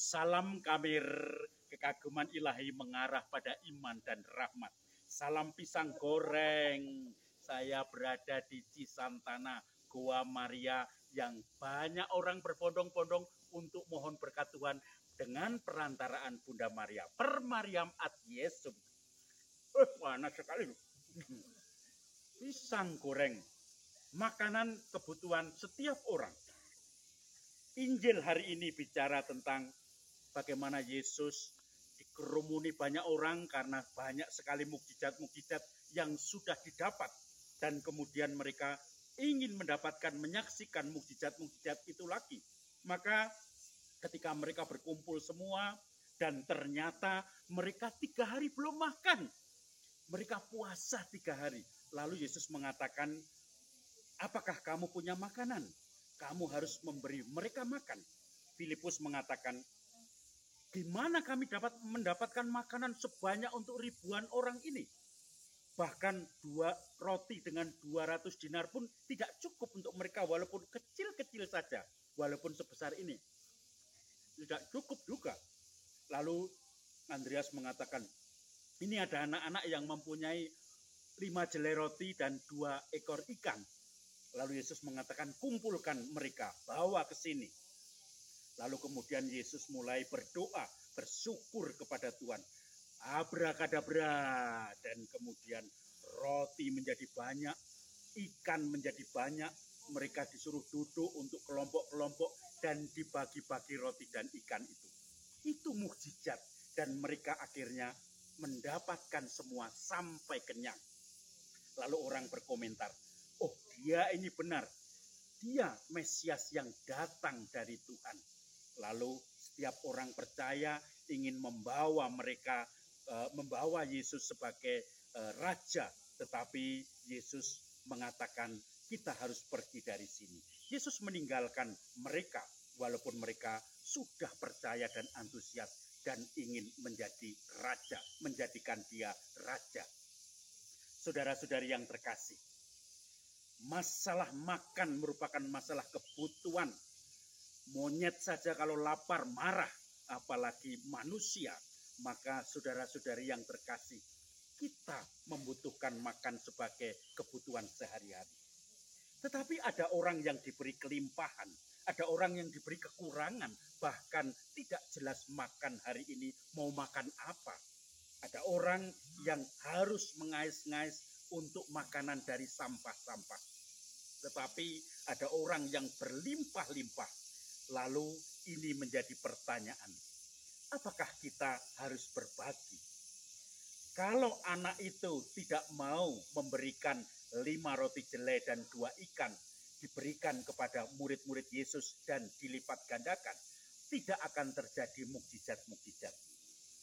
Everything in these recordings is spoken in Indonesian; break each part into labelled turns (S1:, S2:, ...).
S1: Salam Kamir, kekaguman ilahi mengarah pada iman dan rahmat. Salam pisang goreng. Saya berada di Cisantana, Goa Maria yang banyak orang berbondong-bondong untuk mohon berkat Tuhan dengan perantaraan Bunda Maria. Per Mariam ad Yesum. Panas sekali. Pisang goreng, makanan kebutuhan setiap orang. Injil hari ini bicara tentang bagaimana Yesus dikerumuni banyak orang karena banyak sekali mukjizat-mukjizat yang sudah didapat. Dan kemudian mereka ingin mendapatkan, menyaksikan mukjizat-mukjizat itu lagi. Maka ketika mereka berkumpul semua dan ternyata mereka 3 hari belum makan. Mereka puasa 3 hari. Lalu Yesus mengatakan, apakah kamu punya makanan? Kamu harus memberi mereka makan. Filipus mengatakan, gimana kami dapat mendapatkan makanan sebanyak untuk ribuan orang ini? Bahkan 2 roti dengan 200 dinar pun tidak cukup untuk mereka, walaupun kecil-kecil saja. Walaupun sebesar ini. Tidak cukup juga. Lalu Andreas mengatakan, ini ada anak-anak yang mempunyai 5 jelai roti dan 2 ekor ikan. Lalu Yesus mengatakan, kumpulkan mereka, bawa ke sini. Lalu kemudian Yesus mulai berdoa, bersyukur kepada Tuhan. Abrakadabra, dan kemudian roti menjadi banyak, ikan menjadi banyak. Mereka disuruh duduk untuk kelompok-kelompok dan dibagi-bagi roti dan ikan itu. Itu mukjizat, dan mereka akhirnya mendapatkan semua sampai kenyang. Lalu orang berkomentar, oh dia ini benar, dia Mesias yang datang dari Tuhan. Lalu setiap orang percaya ingin membawa mereka, membawa Yesus sebagai raja. Tetapi Yesus mengatakan kita harus pergi dari sini. Yesus meninggalkan mereka walaupun mereka sudah percaya dan antusias dan ingin menjadi raja, menjadikan dia raja. Saudara-saudari yang terkasih, masalah makan merupakan masalah kebutuhan. Monyet saja kalau lapar marah, apalagi manusia. Maka saudara-saudari yang terkasih, kita membutuhkan makan sebagai kebutuhan sehari-hari. Tetapi ada orang yang diberi kelimpahan, ada orang yang diberi kekurangan, bahkan tidak jelas makan hari ini mau makan apa. Ada orang yang harus mengais-ngais untuk makanan dari sampah-sampah. Tetapi ada orang yang berlimpah-limpah. Lalu ini menjadi pertanyaan. Apakah kita harus berbagi? Kalau anak itu tidak mau memberikan 5 roti jelai dan 2 ikan, diberikan kepada murid-murid Yesus dan dilipat gandakan, tidak akan terjadi mukjizat-mukjizat.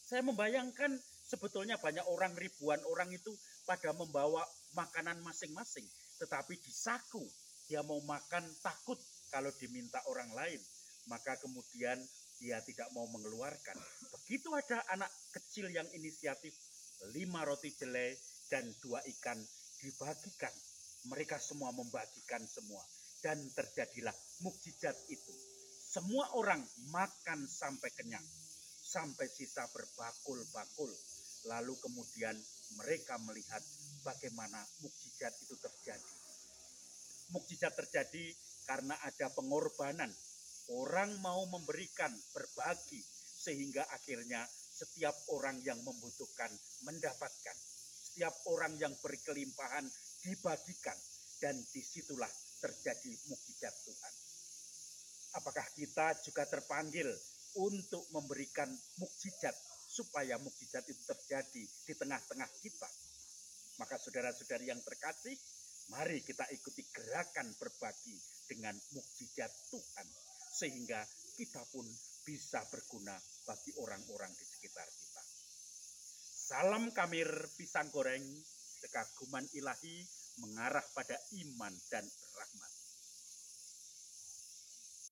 S1: Saya membayangkan sebetulnya banyak orang, ribuan orang itu pada membawa makanan masing-masing. Tetapi di saku, dia mau makan takut kalau diminta orang lain. Maka kemudian dia tidak mau mengeluarkan. Begitu ada anak kecil yang inisiatif, 5 roti jelai dan 2 ikan dibagikan. Mereka semua membagikan semua. Dan terjadilah mukjizat itu. Semua orang makan sampai kenyang. Sampai sisa berbakul-bakul. Lalu kemudian mereka melihat bagaimana mukjizat itu terjadi. Mukjizat terjadi karena ada pengorbanan. Orang mau memberikan, berbagi. Sehingga akhirnya setiap orang yang membutuhkan mendapatkan. Setiap orang yang berkelimpahan dibagikan. Dan disitulah terjadi mukjizat Tuhan. Apakah kita juga terpanggil untuk memberikan mukjizat supaya mukjizat itu terjadi di tengah-tengah kita? Maka saudara-saudari yang terkasih, mari kita ikuti gerakan berbagi dengan mukjizat Tuhan sehingga kita pun bisa berguna bagi orang-orang di sekitar kita. Salam Kamir pisang goreng, kekaguman ilahi mengarah pada iman dan rahmat.